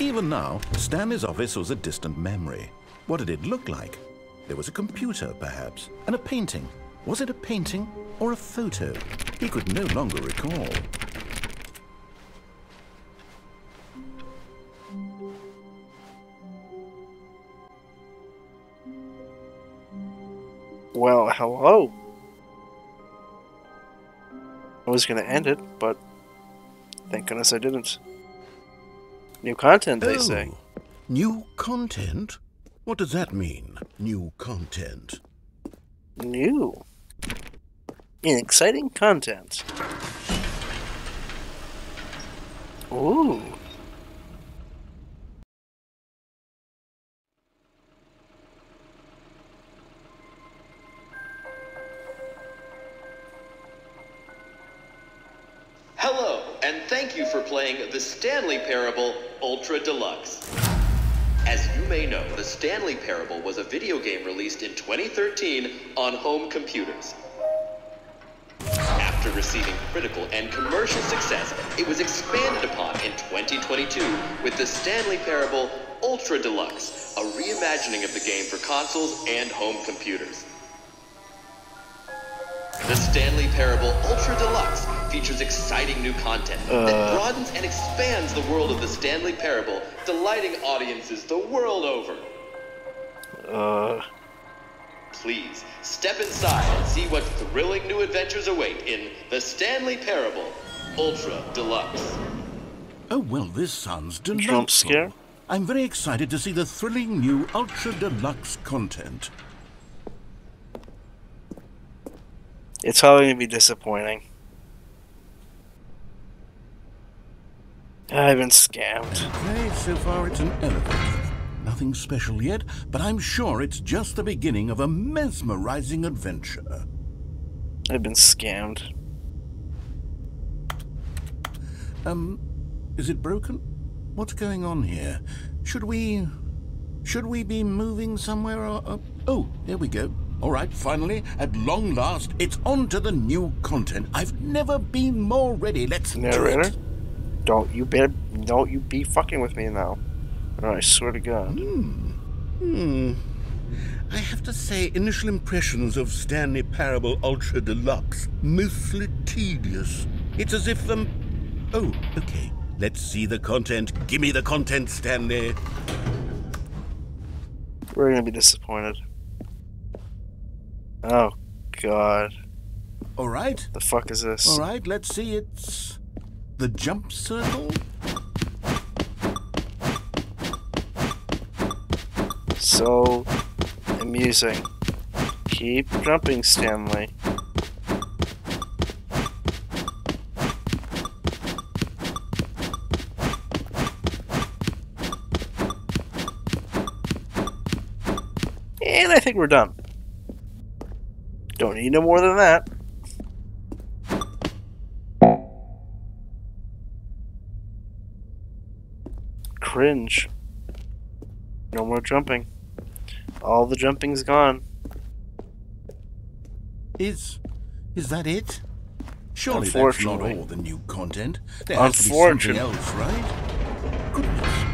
Even now, Stanley's office was a distant memory. What did it look like? There was a computer, perhaps, and a painting. Was it a painting or a photo? He could no longer recall. Well, hello. I was gonna end it, but thank goodness I didn't. New content, they say. New content? What does that mean, new content? New. And exciting content. Ooh. Hello, and thank you for playing the Stanley Parable Ultra Deluxe. As you may know, the Stanley Parable was a video game released in 2013 on home computers. After receiving critical and commercial success, it was expanded upon in 2022 with the Stanley Parable Ultra Deluxe, a reimagining of the game for consoles and home computers. The Stanley Parable Ultra Deluxe features exciting new content that broadens and expands the world of the Stanley Parable, delighting audiences the world over. Please, step inside and see what thrilling new adventures await in the Stanley Parable Ultra Deluxe. Oh, well, this sounds delightful. Jump scare? I'm very excited to see the thrilling new Ultra Deluxe content. It's probably gonna be disappointing. I've been scammed. Okay, so far it's an elevator. Nothing special yet, but I'm sure it's just the beginning of a mesmerizing adventure. I've been scammed. Is it broken? What's going on here? Should we be moving somewhere or... Oh, there we go. All right, finally, at long last, it's on to the new content. I've never been more ready. Let's do Narrator? it. Don't you be fucking with me now. Oh, I swear to God. I have to say, initial impressions of Stanley Parable Ultra Deluxe, mostly tedious. It's as if Oh, okay. Let's see the content. Give me the content, Stanley. We're gonna be disappointed. Oh, God. All right. The fuck is this? All right, let's see. It's the jump circle. So amusing. Keep jumping, Stanley. And I think we're done. Don't need no more than that. Cringe. No more jumping. All the jumping's gone. Is that it? Surely that's not all the new content. There has to be something else, right? Goodness.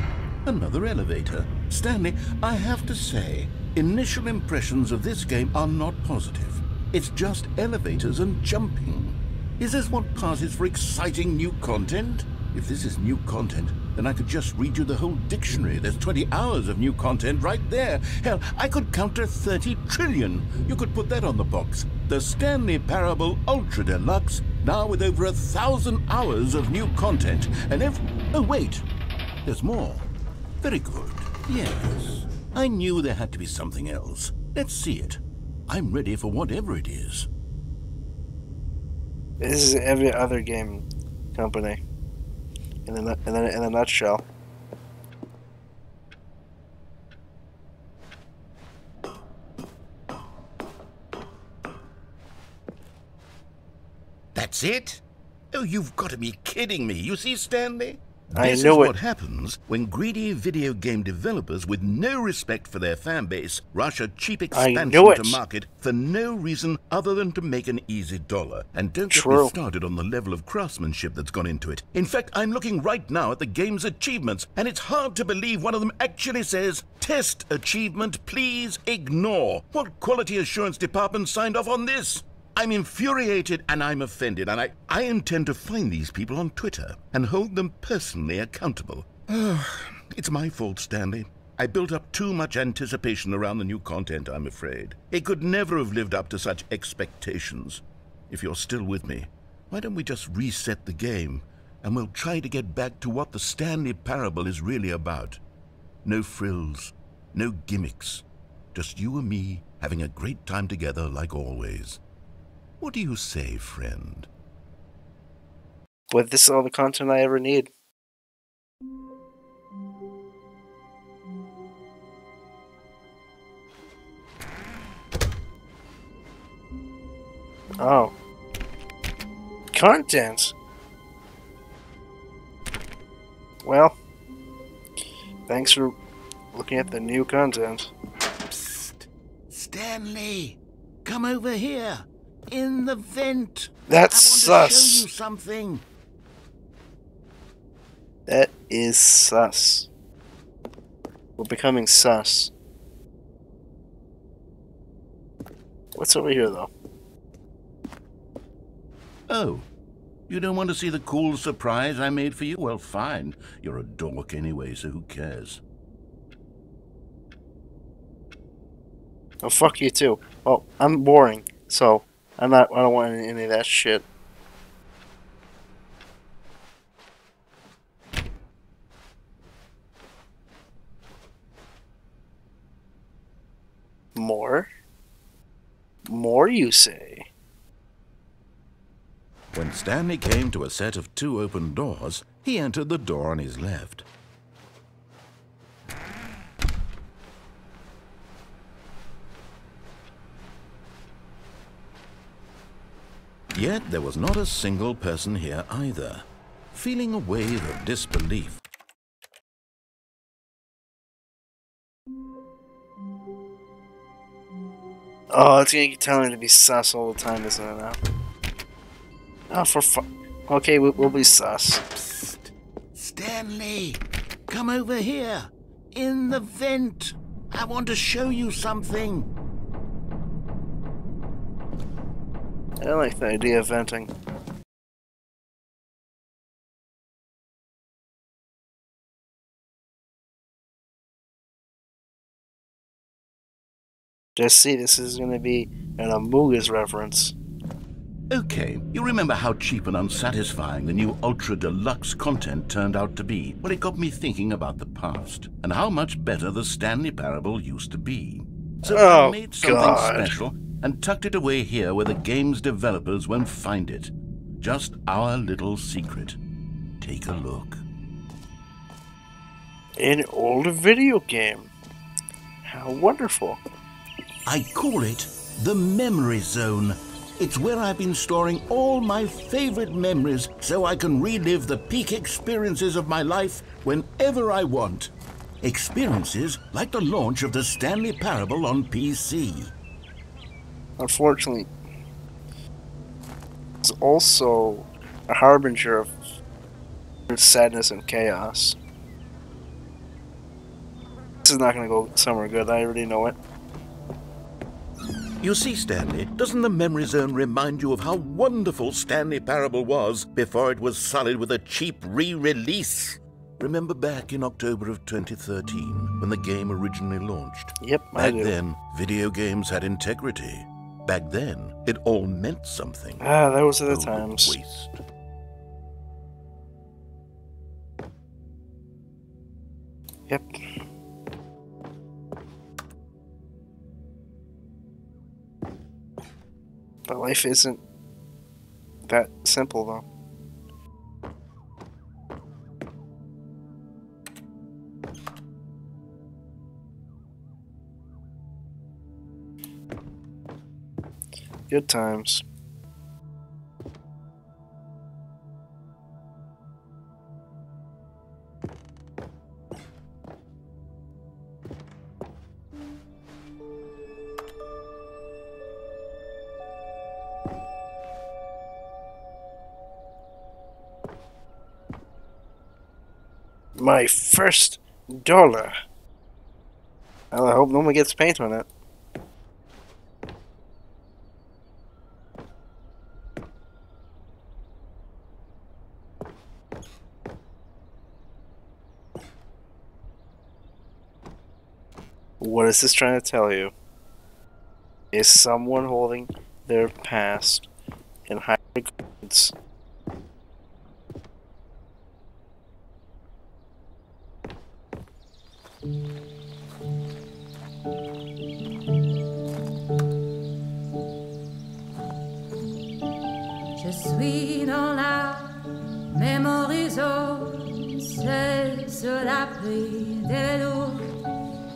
Another elevator. Stanley, I have to say, initial impressions of this game are not positive. It's just elevators and jumping. Is this what passes for exciting new content? If this is new content, then I could just read you the whole dictionary. There's 20 hours of new content right there. Hell, I could count to 30 trillion. You could put that on the box. The Stanley Parable Ultra Deluxe, now with over 1,000 hours of new content. And oh, wait. There's more. Very good. Yes. I knew there had to be something else. Let's see it. I'm ready for whatever it is. This is every other game company. In a nutshell. That's it? Oh, you've got to be kidding me. You see, Stanley? This is what happens when greedy video game developers with no respect for their fan base rush a cheap expansion to market for no reason other than to make an easy dollar. And don't get me started on the level of craftsmanship that's gone into it. In fact, I'm looking right now at the game's achievements, and it's hard to believe one of them actually says, "Test achievement, please ignore." What quality assurance department signed off on this? I'm infuriated and I'm offended, and I intend to find these people on Twitter and hold them personally accountable. It's my fault, Stanley. I built up too much anticipation around the new content, I'm afraid. It could never have lived up to such expectations. If you're still with me, why don't we just reset the game, and we'll try to get back to what the Stanley Parable is really about. No frills, no gimmicks, just you and me having a great time together like always. What do you say, friend? Well, this is all the content I ever need. Oh. Content? Well, thanks for looking at the new content. Psst. Stanley, come over here. In the vent. That's sus. I want to show you something. That is sus. We're becoming sus. What's over here, though? Oh, you don't want to see the cool surprise I made for you? Well, fine. You're a dork anyway, so who cares? Oh, fuck you too. Well, I'm boring, so I don't want any of that shit. More? More, you say? When Stanley came to a set of 2 open doors, he entered the door on his left. Yet there was not a single person here either. Feeling a wave of disbelief, oh, it's gonna keep telling me to be sus all the time, isn't it now? Oh, for okay, we'll be sus. Psst. Stanley, come over here. In the vent. I want to show you something. I don't like the idea of venting. Just see, this is going to be an Amogus reference. Okay, you remember how cheap and unsatisfying the new Ultra Deluxe content turned out to be? Well, it got me thinking about the past, and how much better the Stanley Parable used to be. So I made something special and tucked it away here where the game's developers won't find it. Just our little secret. Take a look. An old video game. How wonderful. I call it the Memory Zone. It's where I've been storing all my favorite memories so I can relive the peak experiences of my life whenever I want. Experiences like the launch of the Stanley Parable on PC. Unfortunately, it's also a harbinger of sadness and chaos. This is not going to go somewhere good, I already know it. You see, Stanley, doesn't the Memory Zone remind you of how wonderful Stanley Parable was before it was sullied with a cheap re-release? Remember back in October of 2013, when the game originally launched? Yep, I do. Back then, video games had integrity. Back then, it all meant something. Ah, those are the times. Waste. Yep. But life isn't that simple, though. Good times. My first dollar. Well, I hope no one gets paint on it. What is this trying to tell you? Is someone holding their past in high regards? Je suis dans la mémorisation, c'est sur la pluie des loups,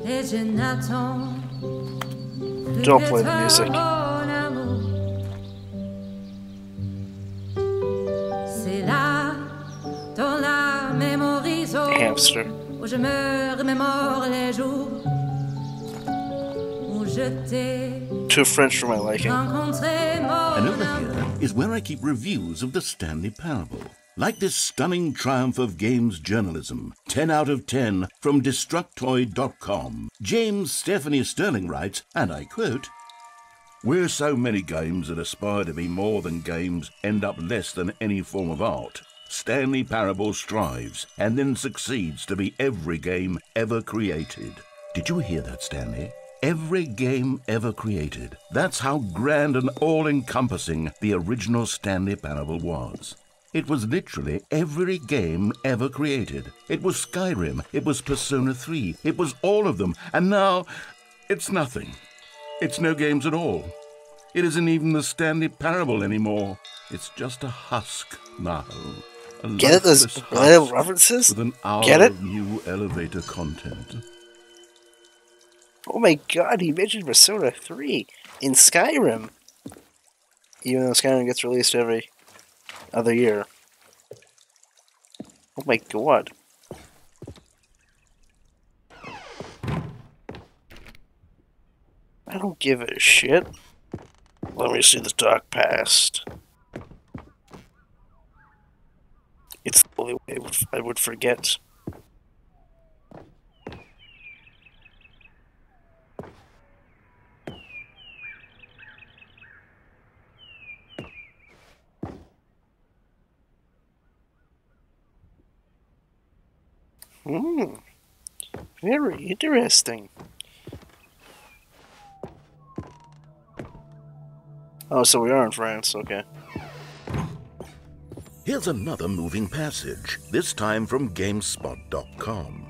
et je n'attends plus Don't que play the ton music. bon amour. C'est là, dans la mémorisation, Hamster. où je me remémore les jours où je t'ai Too French for my liking. rencontré, mon And over amour. here is where I keep reviews of the Stanley Parable. Like this stunning triumph of games journalism, 10 out of 10 from Destructoid.com. James Stephanie Sterling writes, and I quote, "Where so many games that aspire to be more than games end up less than any form of art, Stanley Parable strives and then succeeds to be every game ever created." Did you hear that, Stanley? Every game ever created. That's how grand and all-encompassing the original Stanley Parable was. It was literally every game ever created. It was Skyrim, it was Persona 3, it was all of them, and now it's nothing. It's no games at all. It isn't even the Stanley Parable anymore. It's just a husk now. A Get it? Those lifeless little husk references? with an hour Get it? of new elevator content. Oh my god, he mentioned Persona 3 in Skyrim. Even though Skyrim gets released every other year. Oh my god. I don't give a shit. Let me see the dark past. It's the only way I would forget. Very interesting. Oh, so we are in France, okay. Here's another moving passage, this time from GameSpot.com.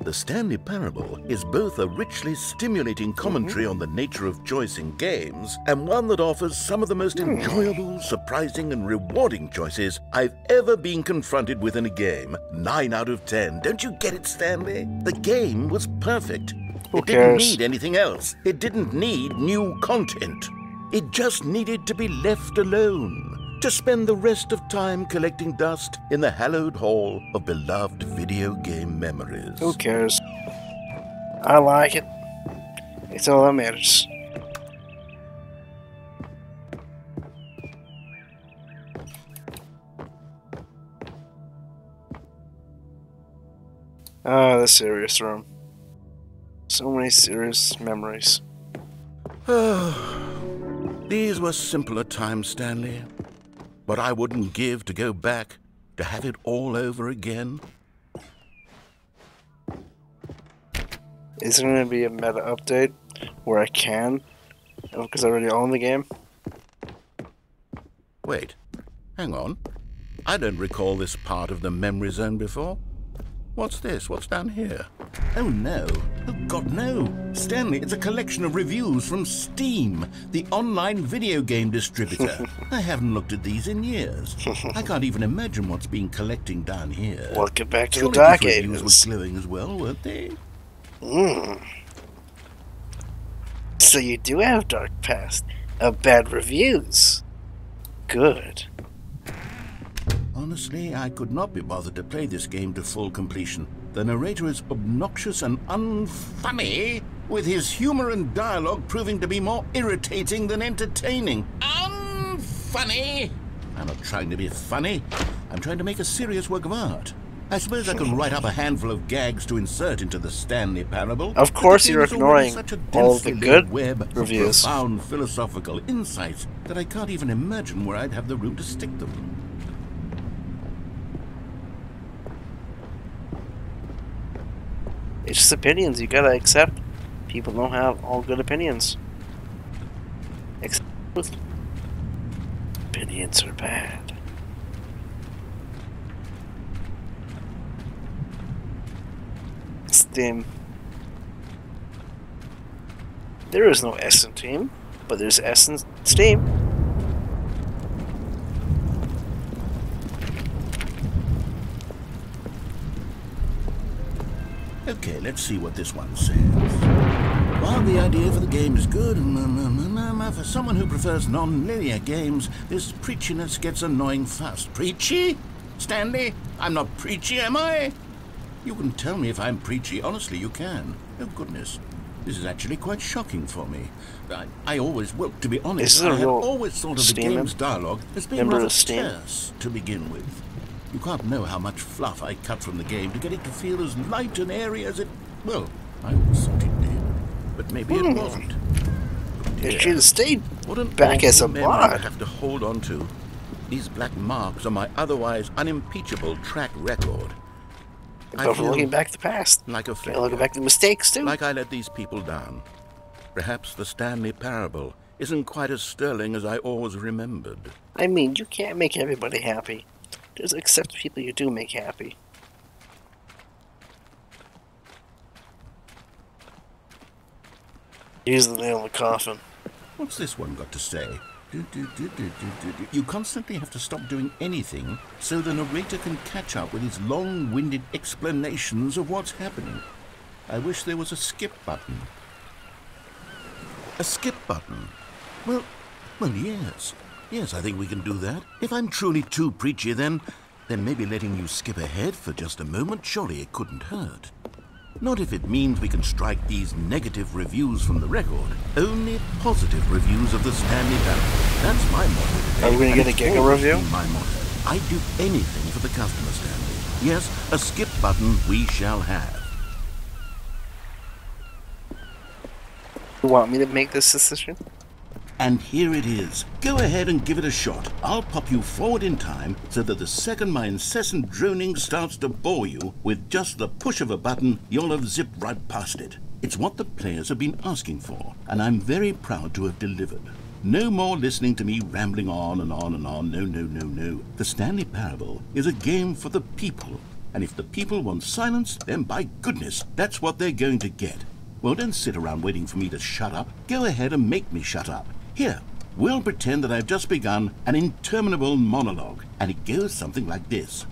The Stanley Parable is both a richly stimulating commentary on the nature of choice in games and one that offers some of the most enjoyable, surprising, and rewarding choices I've ever been confronted with in a game. 9 out of 10. Don't you get it, Stanley? The game was perfect. It didn't need anything else. It didn't need new content. It just needed to be left alone, to spend the rest of time collecting dust in the hallowed hall of beloved video game memories. Who cares? I like it. It's all that matters. Ah, the serious room. So many serious memories. These were simpler times, Stanley. But I wouldn't give to go back, to have it all over again. Is there going to be a meta update where I can? Because I already own the game? Wait, hang on. I don't recall this part of the memory zone before. What's this? What's down here? Oh no. Oh God, no. Stanley, it's a collection of reviews from Steam, the online video game distributor. I haven't looked at these in years. I can't even imagine what's been collecting down here. Welcome back to Surely the Dark these reviews Ages. were glowing as well, weren't they? So you do have Dark Past of bad reviews. Good. Honestly, I could not be bothered to play this game to full completion. The narrator is obnoxious and unfunny, with his humor and dialogue proving to be more irritating than entertaining. Unfunny! I'm not trying to be funny. I'm trying to make a serious work of art. I suppose I can write up a handful of gags to insert into the Stanley Parable. Of course you're ignoring all the good web reviews. Of profound philosophical insights that I can't even imagine where I'd have the room to stick them. It's just opinions. You gotta accept people don't have all good opinions. Opinions are bad. Steam. There is no S in Team, but there's S in Steam. Okay, let's see what this one says. While the idea for the game is good, for someone who prefers non-linear games, this preachiness gets annoying fast. Preachy? Stanley? I'm not preachy, am I? You can tell me if I'm preachy. Honestly, you can. Oh, goodness. This is actually quite shocking for me. I always, well, to be honest, I have always thought of the game's dialogue as being rather terse to begin with. You can't know how much fluff I cut from the game to get it to feel as light and airy as it... Well, I always thought it did. But maybe it wasn't. It should have stayed what an back as a mod. I have to hold on to. These black marks are my otherwise unimpeachable track record. But for looking back at the past. Like a failure. Looking back at the mistakes, too. Like I let these people down. Perhaps the Stanley Parable isn't quite as sterling as I always remembered. I mean, you can't make everybody happy. Just accept the people you do make happy. Use the nail in the coffin. What's this one got to say? You constantly have to stop doing anything so the narrator can catch up with his long-winded explanations of what's happening. I wish there was a skip button. A skip button? Well, yes. Yes, I think we can do that. If I'm truly too preachy, then maybe letting you skip ahead for just a moment, surely it couldn't hurt. Not if it means we can strike these negative reviews from the record. Only positive reviews of the Stanley Parable. That's my motto today. Are we going to get a Giga review? My motto. I'd do anything for the customer, Stanley. Yes, a skip button we shall have. You want me to make this decision? And here it is. Go ahead and give it a shot. I'll pop you forward in time so that the second my incessant droning starts to bore you, with just the push of a button, you'll have zipped right past it. It's what the players have been asking for, and I'm very proud to have delivered. No more listening to me rambling on and on and on. No. The Stanley Parable is a game for the people, and if the people want silence, then by goodness, that's what they're going to get. Well, don't sit around waiting for me to shut up. Go ahead and make me shut up. Here, we'll pretend that I've just begun an interminable monologue, and it goes something like this.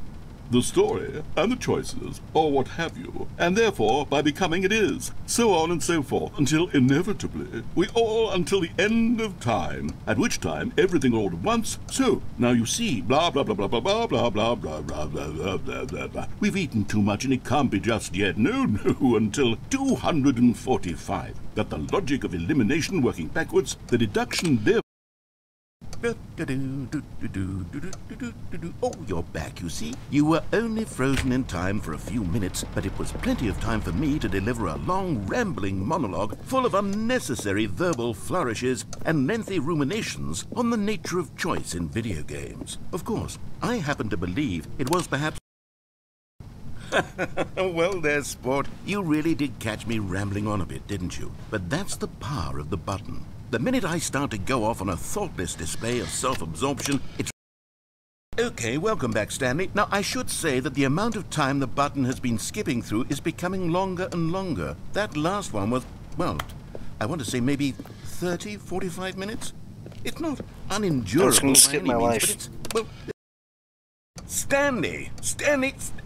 The story, and the choices, or what have you, and therefore, by becoming it is, so on and so forth, until inevitably, we all until the end of time, at which time everything all at once, so, now you see, blah blah blah blah blah blah blah blah blah blah blah blah blah blah. We've eaten too much and it can't be just yet, no, until 245. Got the logic of elimination working backwards, the deduction there. Oh, you're back, you see. You were only frozen in time for a few minutes, but it was plenty of time for me to deliver a long, rambling monologue full of unnecessary verbal flourishes and lengthy ruminations on the nature of choice in video games. Of course, I happen to believe it was perhaps... Well, there, sport. You really did catch me rambling on a bit, didn't you? But that's the power of the button. The minute I start to go off on a thoughtless display of self-absorption, it's... Okay, welcome back, Stanley. Now, I should say that the amount of time the button has been skipping through is becoming longer and longer. That last one was, well, I want to say maybe 30, 45 minutes? It's not unendurable by any means, but it's, well...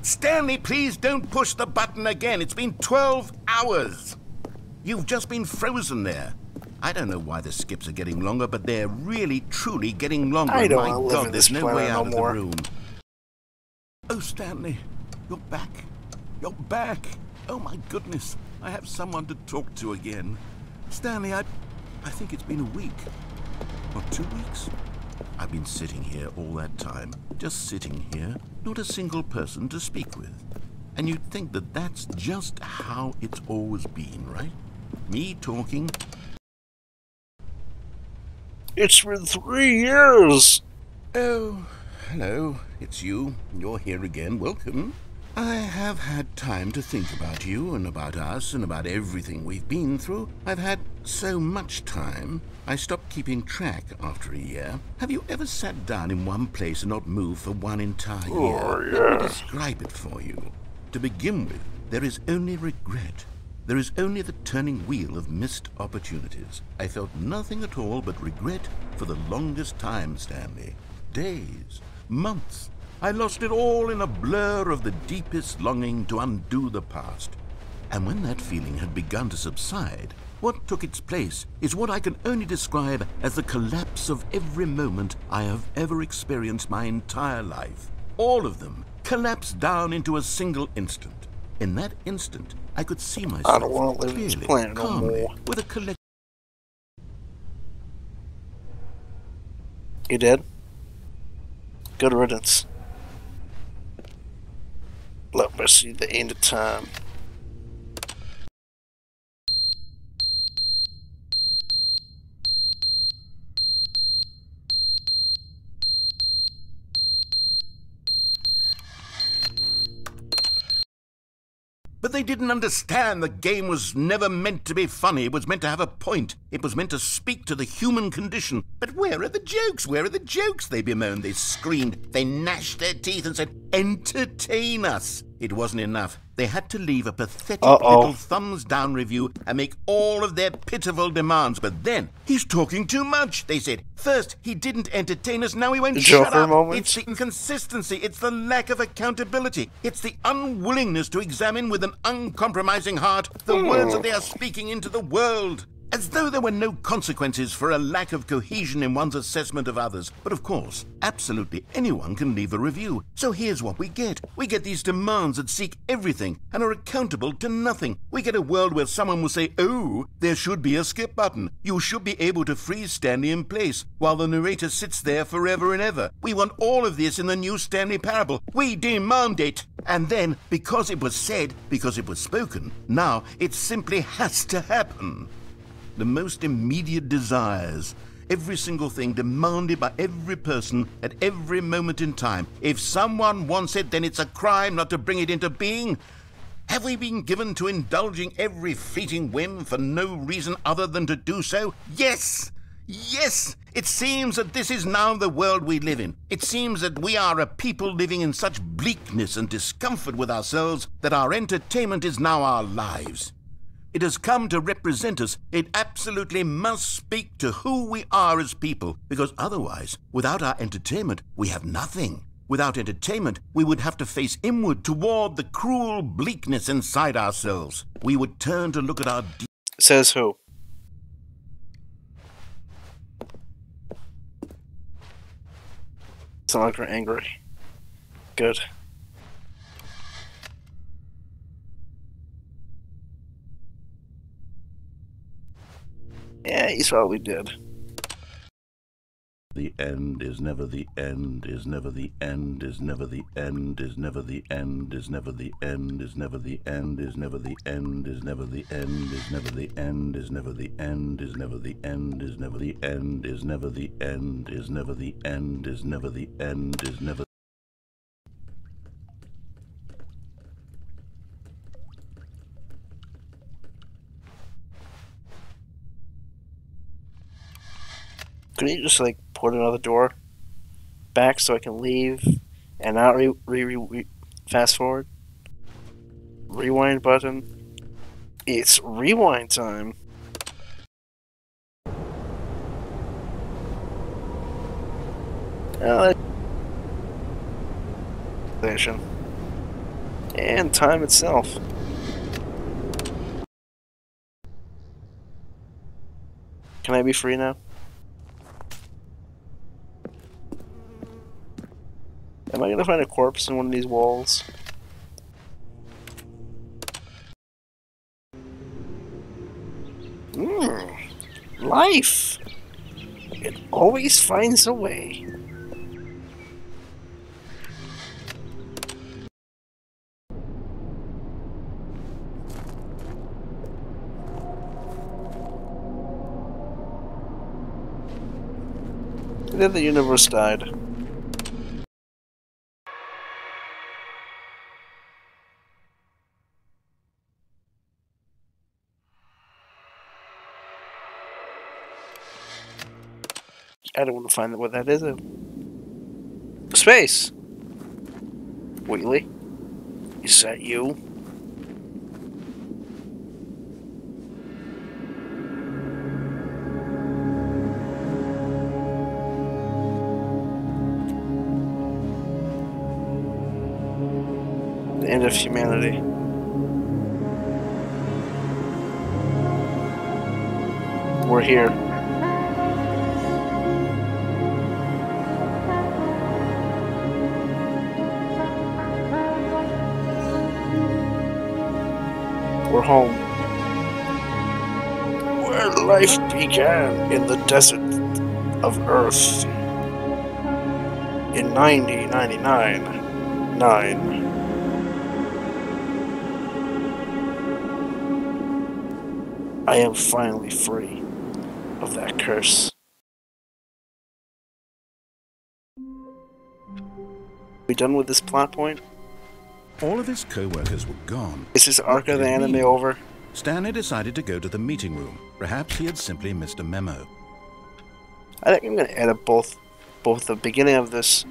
Stanley, please don't push the button again. It's been 12 hours. You've just been frozen there. I don't know why the skips are getting longer, but they're really, truly getting longer. I don't want to live in this there's no way out no more. of the room. Oh, Stanley, you're back. You're back. Oh, my goodness. I have someone to talk to again. Stanley, I think it's been a week. Or 2 weeks. I've been sitting here all that time, just sitting here, not a single person to speak with. And you'd think that that's just how it's always been, right? Me talking. It's been 3 years! Oh, hello, it's you. You're here again. Welcome. I have had time to think about you and about us and about everything we've been through. I've had so much time. I stopped keeping track after a year. Have you ever sat down in one place and not moved for one entire year? Oh, yeah. Let me describe it for you. To begin with, there is only regret. There is only the turning wheel of missed opportunities. I felt nothing at all but regret for the longest time, Stanley. Days, months. I lost it all in a blur of the deepest longing to undo the past. And when that feeling had begun to subside, what took its place is what I can only describe as the collapse of every moment I have ever experienced my entire life. All of them collapsed down into a single instant. In that instant, I could see myself I don't want to live this planet no calmly, more. with a collective. You did? Good riddance. Let me see the end of time. But they didn't understand the game was never meant to be funny. It was meant to have a point. It was meant to speak to the human condition. But where are the jokes? Where are the jokes? They bemoaned, they screamed, they gnashed their teeth and said, entertain us. It wasn't enough. They had to leave a pathetic little thumbs-down review and make all of their pitiful demands. But then, he's talking too much, they said. First, he didn't entertain us, now he won't shut up. Moments. It's the inconsistency, it's the lack of accountability, it's the unwillingness to examine with an uncompromising heart the words that they are speaking into the world. As though there were no consequences for a lack of cohesion in one's assessment of others. But of course, absolutely anyone can leave a review. So here's what we get. We get these demands that seek everything and are accountable to nothing. We get a world where someone will say, oh, there should be a skip button. You should be able to freeze Stanley in place while the narrator sits there forever and ever. We want all of this in the new Stanley parable. We demand it. And then, because it was said, because it was spoken, now it simply has to happen. The most immediate desires, every single thing demanded by every person at every moment in time. If someone wants it, then it's a crime not to bring it into being. Have we been given to indulging every fleeting whim for no reason other than to do so? Yes! Yes! It seems that this is now the world we live in. It seems that we are a people living in such bleakness and discomfort with ourselves that our entertainment is now our lives. It has come to represent us. It absolutely must speak to who we are as people, because otherwise, without our entertainment, we have nothing. Without entertainment, we would have to face inward toward the cruel bleakness inside ourselves. We would turn to look at our... Says who? Sound like we're angry. Good. Yeah, he's probably dead. The end is never the end, is never the end, is never the end, is never the end, is never the end, is never the end, is never the end, is never the end, is never the end, is never the end, is never the end, is never the end, is never the end, is never the end, is never the end, is never. Could you just like put another door back so I can leave and not fast forward? Rewind button. It's rewind time. And time itself. Can I be free now? Am I gonna find a corpse in one of these walls? Life! It always finds a way. And then the universe died. I don't want to find out what that is. Space! Wheatley? Is that you? The end of humanity. We're here. We're home. Where life began in the desert of Earth. In 9099. I am finally free of that curse. We done with this plot point? All of his co-workers were gone. Is his arc of the anime over? Stanley decided to go to the meeting room. Perhaps he had simply missed a memo. I think I'm going to edit both the beginning of this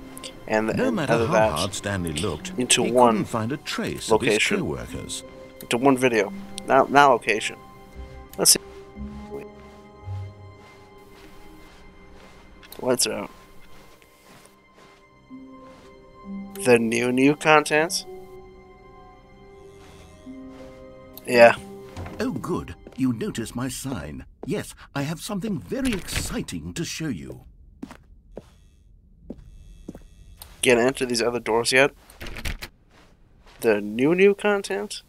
and the end of that hard Stanley looked, into he one couldn't find a trace location. Of his co-workers. Into one video. Now location. Let's see. Wait. Lights are out. The new content? Yeah. Oh, good. You notice my sign. Yes, I have something very exciting to show you. Can't enter these other doors yet. The new content?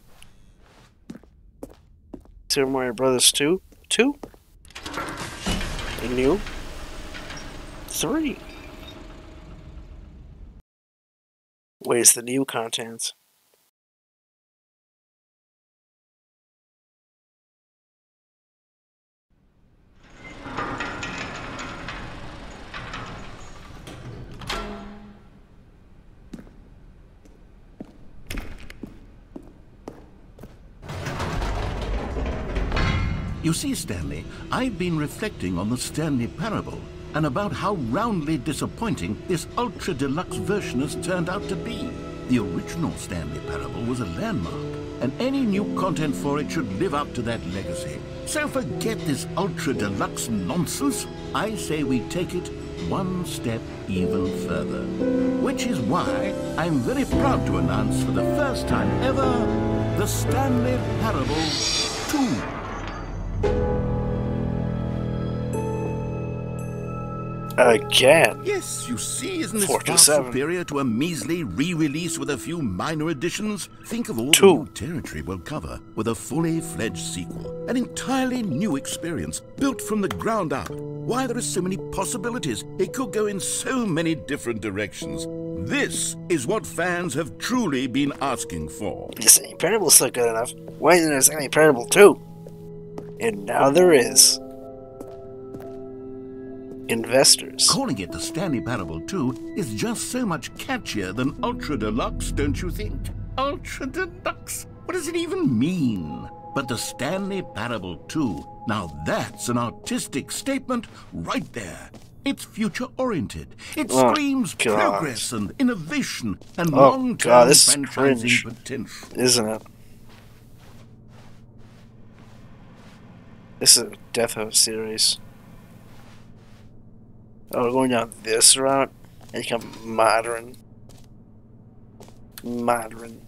Super Mario Brothers 2? 2? The new? 3? Where's the new content? You see, Stanley, I've been reflecting on the Stanley Parable and about how roundly disappointing this Ultra Deluxe version has turned out to be. The original Stanley Parable was a landmark, and any new content for it should live up to that legacy. So forget this Ultra Deluxe nonsense. I say we take it one step even further. Which is why I'm very proud to announce for the first time ever, the Stanley Parable 2. Again? Yes, you see, isn't this far superior to a measly re-release with a few minor additions? Think of all the new territory we'll cover with a fully fledged sequel. An entirely new experience, built from the ground up. Why, there are so many possibilities. It could go in so many different directions. This is what fans have truly been asking for. The Stanley Parable's not good enough. Why isn't there a Stanley Parable 2? And now there is. Investors. Calling it the Stanley Parable 2 is just so much catchier than Ultra Deluxe, don't you think? Ultra Deluxe? What does it even mean? But the Stanley Parable 2, now that's an artistic statement right there. It's future-oriented. It screams progress and innovation and long-term franchising potential. Isn't it? This is a Death Note series. Oh, we're going down this route and become modern. Modern.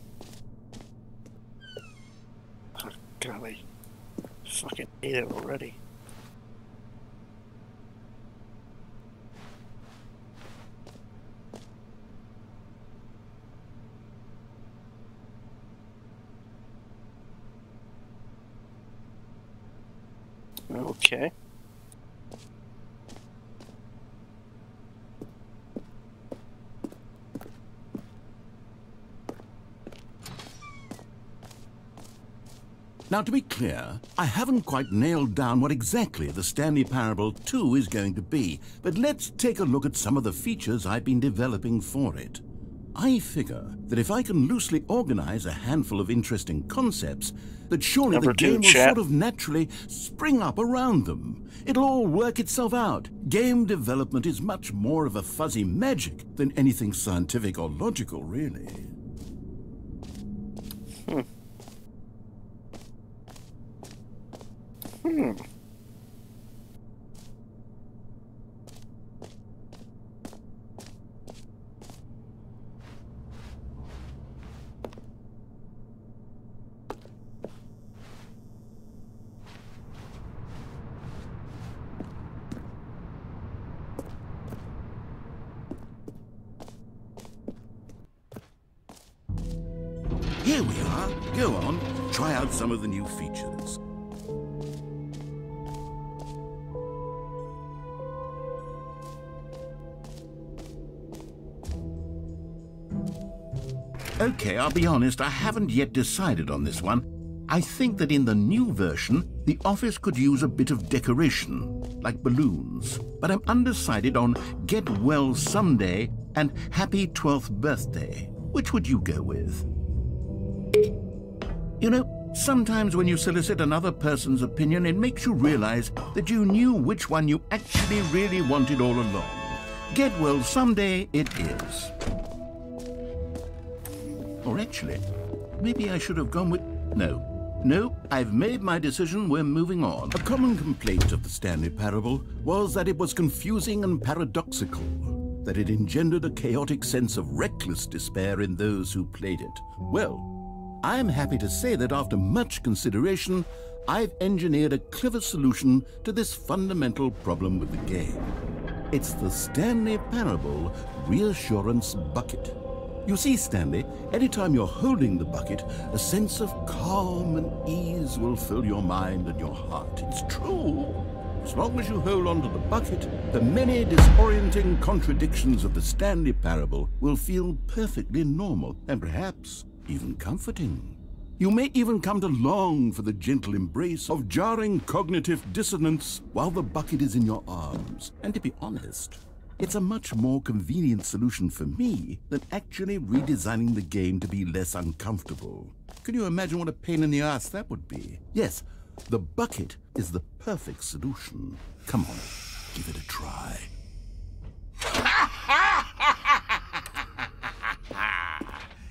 Oh, golly. Fucking hate it already. Okay. Now, to be clear, I haven't quite nailed down what exactly the Stanley Parable 2 is going to be, but let's take a look at some of the features I've been developing for it. I figure that if I can loosely organize a handful of interesting concepts, that surely the game will sort of naturally spring up around them. It'll all work itself out. Game development is much more of a fuzzy magic than anything scientific or logical, really. Here we are. Go on, try out some of the new features. Okay, I'll be honest, I haven't yet decided on this one. I think that in the new version, the office could use a bit of decoration, like balloons. But I'm undecided on Get Well Someday and Happy 12th Birthday. Which would you go with? You know, sometimes when you solicit another person's opinion, it makes you realize that you knew which one you actually really wanted all along. Get Well Someday it is. Or actually, maybe I should have gone with... No, I've made my decision, we're moving on. A common complaint of the Stanley Parable was that it was confusing and paradoxical, that it engendered a chaotic sense of reckless despair in those who played it. Well, I'm happy to say that after much consideration, I've engineered a clever solution to this fundamental problem with the game. It's the Stanley Parable Reassurance Bucket. You see, Stanley, anytime you're holding the bucket, a sense of calm and ease will fill your mind and your heart. It's true. As long as you hold on to the bucket, the many disorienting contradictions of the Stanley Parable will feel perfectly normal and perhaps even comforting. You may even come to long for the gentle embrace of jarring cognitive dissonance while the bucket is in your arms. And to be honest, it's a much more convenient solution for me than actually redesigning the game to be less uncomfortable. Can you imagine what a pain in the ass that would be? Yes, the bucket is the perfect solution. Come on, give it a try.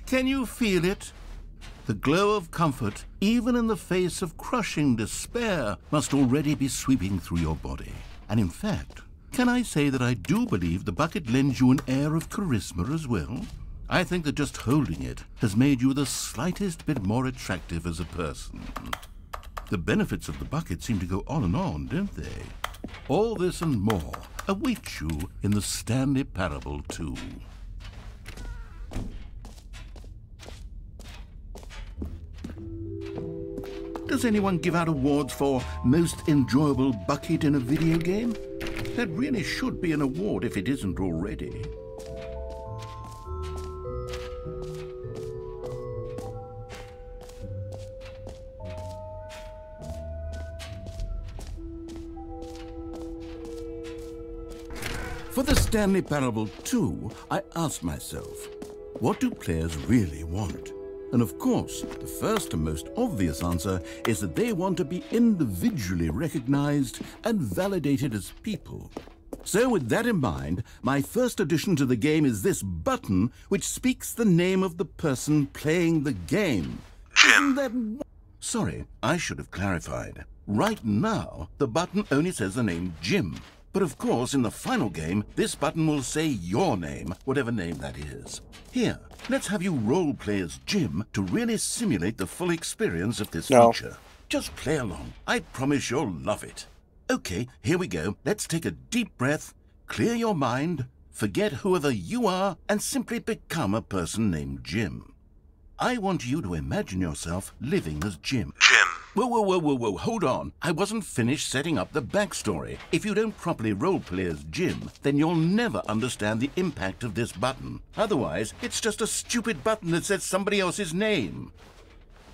Can you feel it? The glow of comfort, even in the face of crushing despair, must already be sweeping through your body. And in fact, can I say that I do believe the bucket lends you an air of charisma as well? I think that just holding it has made you the slightest bit more attractive as a person. The benefits of the bucket seem to go on and on, don't they? All this and more await you in the Stanley Parable 2. Does anyone give out awards for most enjoyable bucket in a video game? That really should be an award if it isn't already. For the Stanley Parable 2, I asked myself, what do players really want? And of course, the first and most obvious answer is that they want to be individually recognized and validated as people. So with that in mind, my first addition to the game is this button which speaks the name of the person playing the game. Jim. Sorry, I should have clarified. Right now, the button only says the name Jim. But of course, in the final game, this button will say your name, whatever name that is. Here, let's have you role-play as Jim to really simulate the full experience of this feature. Just play along. I promise you'll love it. Okay, here we go. Let's take a deep breath, clear your mind, forget whoever you are, and simply become a person named Jim. I want you to imagine yourself living as Jim. Whoa, hold on. I wasn't finished setting up the backstory. If you don't properly roleplay as Jim, then you'll never understand the impact of this button. Otherwise, it's just a stupid button that says somebody else's name.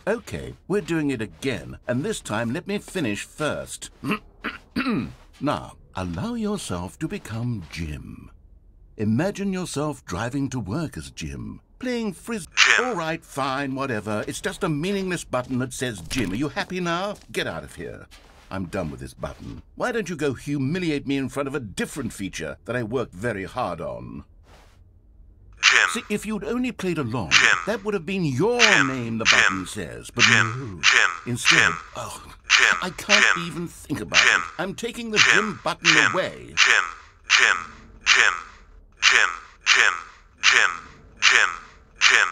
Okay, we're doing it again, and this time let me finish first. Now, allow yourself to become Jim. Imagine yourself driving to work as Jim, playing frisbee. All right, fine, whatever. It's just a meaningless button that says Jim. Are you happy now? Get out of here. I'm done with this button. Why don't you go humiliate me in front of a different feature that I worked very hard on? Jim. See, if you'd only played along, Jim. that would have been your Jim. name, the Jim. button says. But Jim. no. Jim. Instead, Jim. oh, Jim. I can't Jim. even think about Jim. it. I'm taking the Jim. Jim button Jim. away. Jim. Jim. Jim. Jim. Jim. Jim. Jim. Jim.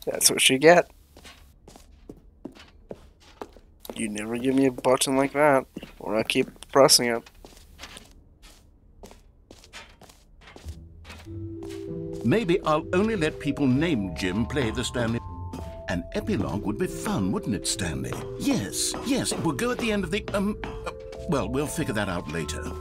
That's what you get. You never give me a button like that, or I keep pressing it. Maybe I'll only let people named Jim play the Stanley. An epilogue would be fun, wouldn't it, Stanley? Yes, yes, it will go at the end of the, well, we'll figure that out later.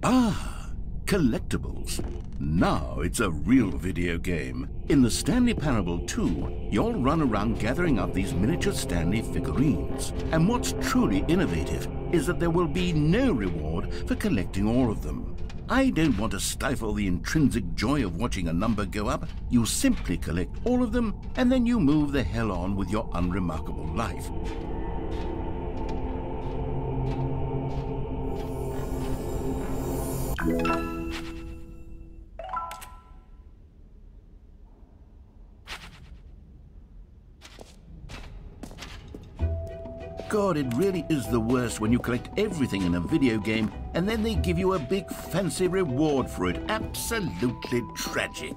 Ah, collectibles. Now it's a real video game. In the Stanley Parable 2, you'll run around gathering up these miniature Stanley figurines. And what's truly innovative is that there will be no reward for collecting all of them. I don't want to stifle the intrinsic joy of watching a number go up. You simply collect all of them, and then you move the hell on with your unremarkable life. God, it really is the worst when you collect everything in a video game and then they give you a big fancy reward for it. Absolutely tragic.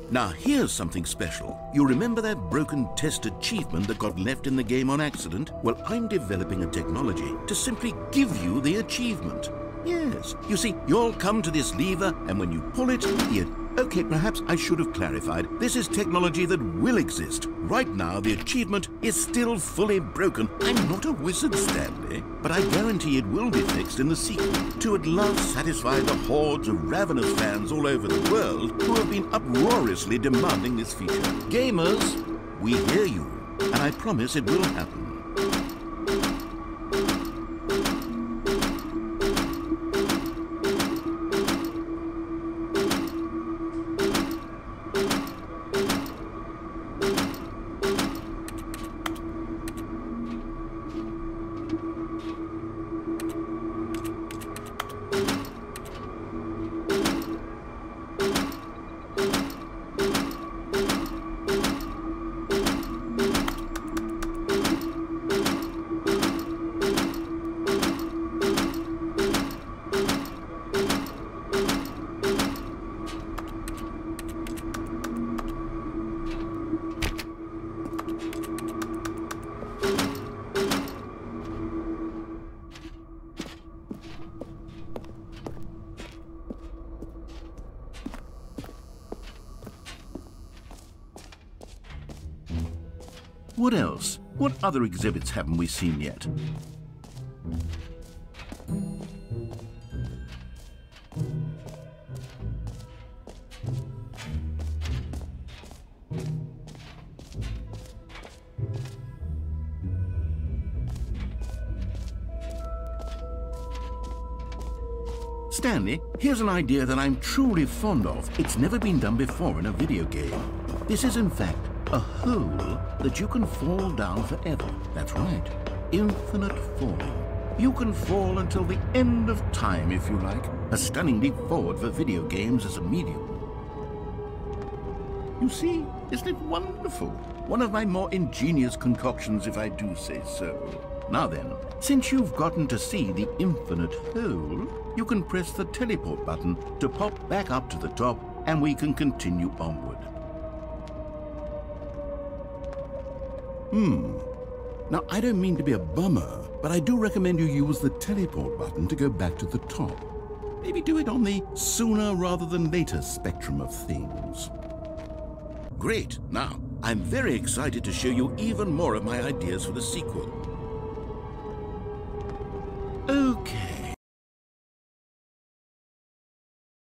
Now, here's something special. You remember that broken test achievement that got left in the game on accident? Well, I'm developing a technology to simply give you the achievement. Yes. You see, you'll come to this lever, and when you pull it, Okay, perhaps I should have clarified. This is technology that will exist. Right now, the achievement is still fully broken. I'm not a wizard, Stanley, but I guarantee it will be fixed in the sequel to at last satisfy the hordes of ravenous fans all over the world who have been uproariously demanding this feature. Gamers, we hear you, and I promise it will happen. What else? What other exhibits haven't we seen yet? Stanley, here's an idea that I'm truly fond of. It's never been done before in a video game. This is, in fact, a hole that you can fall down forever. That's right. infinite falling. You can fall until the end of time if you like. A stunning leap forward for video games as a medium. You see, isn't it wonderful? One of my more ingenious concoctions, if I do say so. Now then, since you've gotten to see the infinite hole, you can press the teleport button to pop back up to the top, and we can continue onward. Now, I don't mean to be a bummer, but I do recommend you use the teleport button to go back to the top. Maybe do it on the sooner rather than later spectrum of things. Great! Now, I'm very excited to show you even more of my ideas for the sequel. Okay.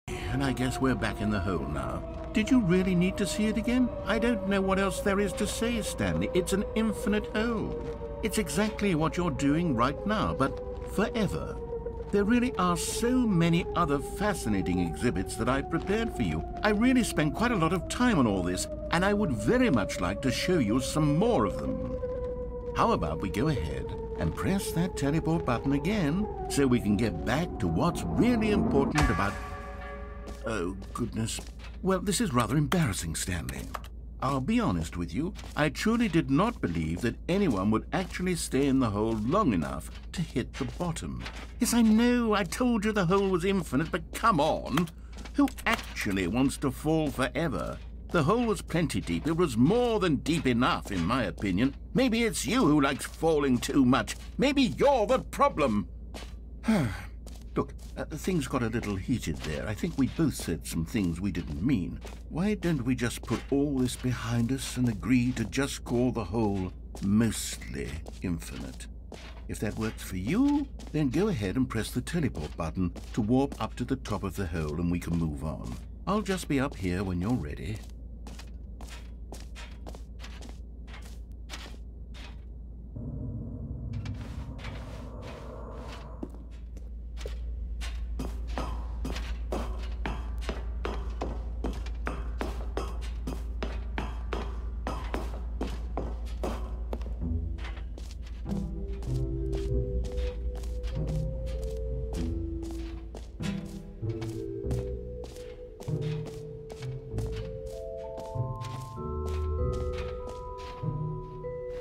And I guess we're back in the hole now. Did you really need to see it again? I don't know what else there is to say, Stanley. It's an infinite hole. It's exactly what you're doing right now, but forever. There really are so many other fascinating exhibits that I've prepared for you. I really spent quite a lot of time on all this, and I would very much like to show you some more of them. How about we go ahead and press that teleport button again so we can get back to what's really important about... Oh, goodness. Well, this is rather embarrassing, Stanley. I'll be honest with you, I truly did not believe that anyone would actually stay in the hole long enough to hit the bottom. Yes, I know, I told you the hole was infinite, but come on! Who actually wants to fall forever? The hole was plenty deep. It was more than deep enough, in my opinion. Maybe it's you who likes falling too much. Maybe you're the problem. Look, things got a little heated there. I think we both said some things we didn't mean. Why don't we just put all this behind us and agree to just call the hole mostly infinite? If that works for you, then go ahead and press the teleport button to warp up to the top of the hole and we can move on. I'll just be up here when you're ready.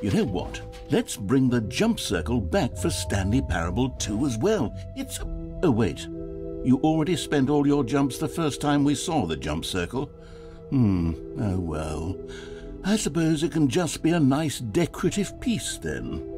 You know what? Let's bring the jump circle back for Stanley Parable 2 as well. It's... Oh, wait. You already spent all your jumps the first time we saw the jump circle? Oh well. I suppose it can just be a nice decorative piece then.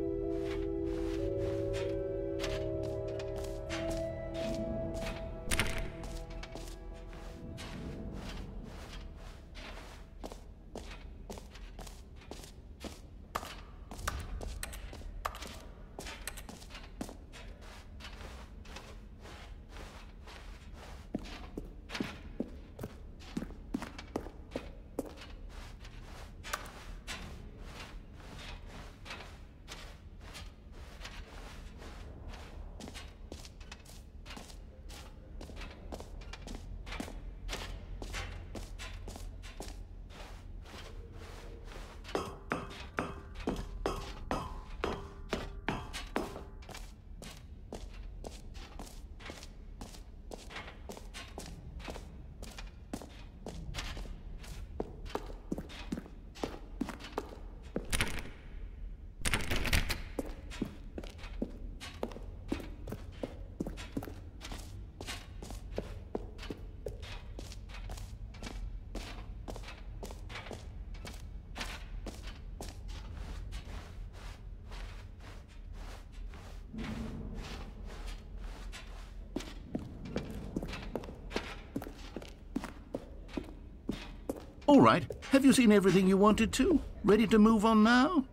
All right, have you seen everything you wanted to? Ready to move on now?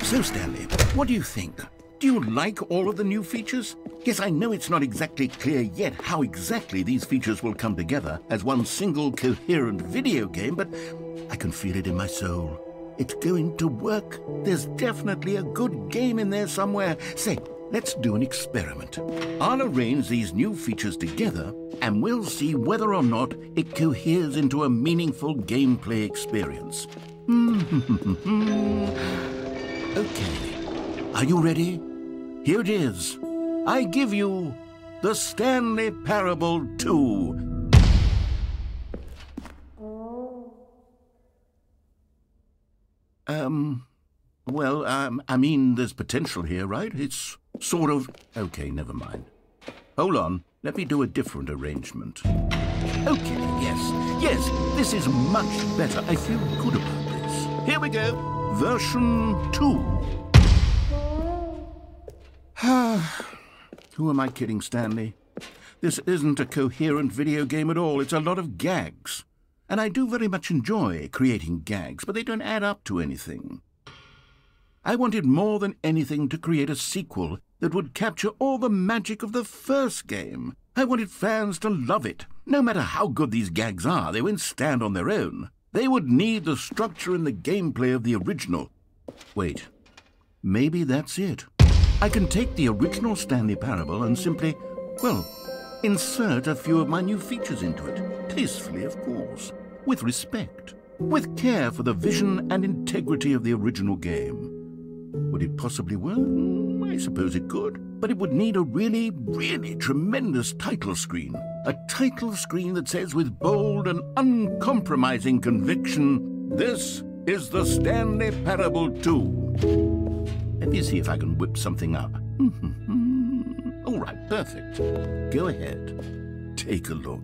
So, Stanley, what do you think? Do you like all of the new features? Yes, I know it's not exactly clear yet how exactly these features will come together as one single coherent video game, but I can feel it in my soul. It's going to work. There's definitely a good game in there somewhere. Say, let's do an experiment. I'll arrange these new features together, and we'll see whether or not it coheres into a meaningful gameplay experience. Okay, are you ready? Here it is. I give you the Stanley Parable 2. Well, I mean, there's potential here, right? It's sort of... Okay, never mind. Hold on, let me do a different arrangement. Okay, yes, this is much better. I feel good about this. Here we go. Version 2. Who am I kidding, Stanley? This isn't a coherent video game at all. It's a lot of gags. And I do very much enjoy creating gags, but they don't add up to anything. I wanted more than anything to create a sequel that would capture all the magic of the first game. I wanted fans to love it. No matter how good these gags are, they won't stand on their own. They would need the structure and the gameplay of the original. Wait, maybe that's it. I can take the original Stanley Parable and simply, well, insert a few of my new features into it. Tastefully, of course. With respect. With care for the vision and integrity of the original game. Would it possibly work? I suppose it could. But it would need a really, really tremendous title screen. A title screen that says with bold and uncompromising conviction, "This is the Stanley Parable 2. Let me see if I can whip something up. All right, perfect. Go ahead. Take a look.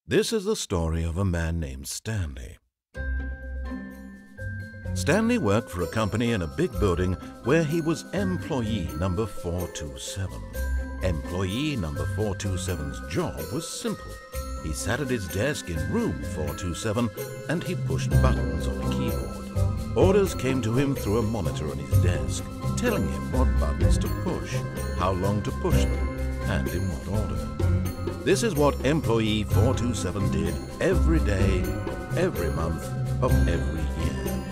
This is the story of a man named Stanley. Stanley worked for a company in a big building where he was employee number 427. Employee number 427's job was simple. He sat at his desk in room 427 and he pushed buttons on a keyboard. Orders came to him through a monitor on his desk, telling him what buttons to push, how long to push them, and in what order. This is what employee 427 did every day, every month, of every year.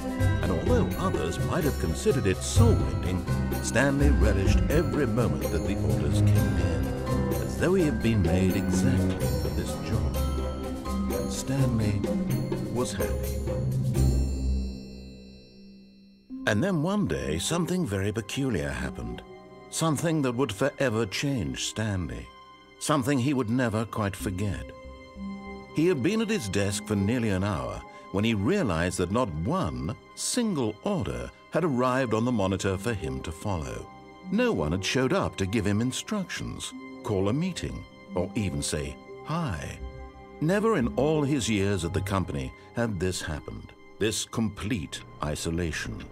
And although others might have considered it soul-rending, Stanley relished every moment that the orders came in, as though he had been made exactly for this job. And Stanley was happy. And then one day, something very peculiar happened. Something that would forever change Stanley. Something he would never quite forget. He had been at his desk for nearly an hour when he realized that not one single order had arrived on the monitor for him to follow. No one had showed up to give him instructions, call a meeting, or even say hi. Never in all his years at the company had this happened, this complete isolation.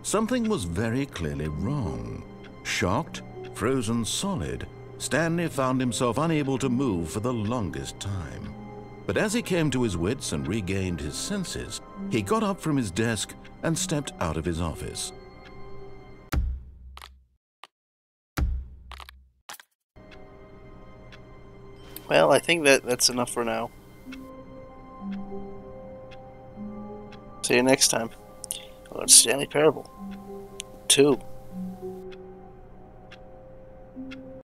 Something was very clearly wrong. Shocked, frozen solid, Stanley found himself unable to move for the longest time. But as he came to his wits and regained his senses, he got up from his desk and stepped out of his office. Well, I think that's enough for now. See you next time on Stanley Parable 2.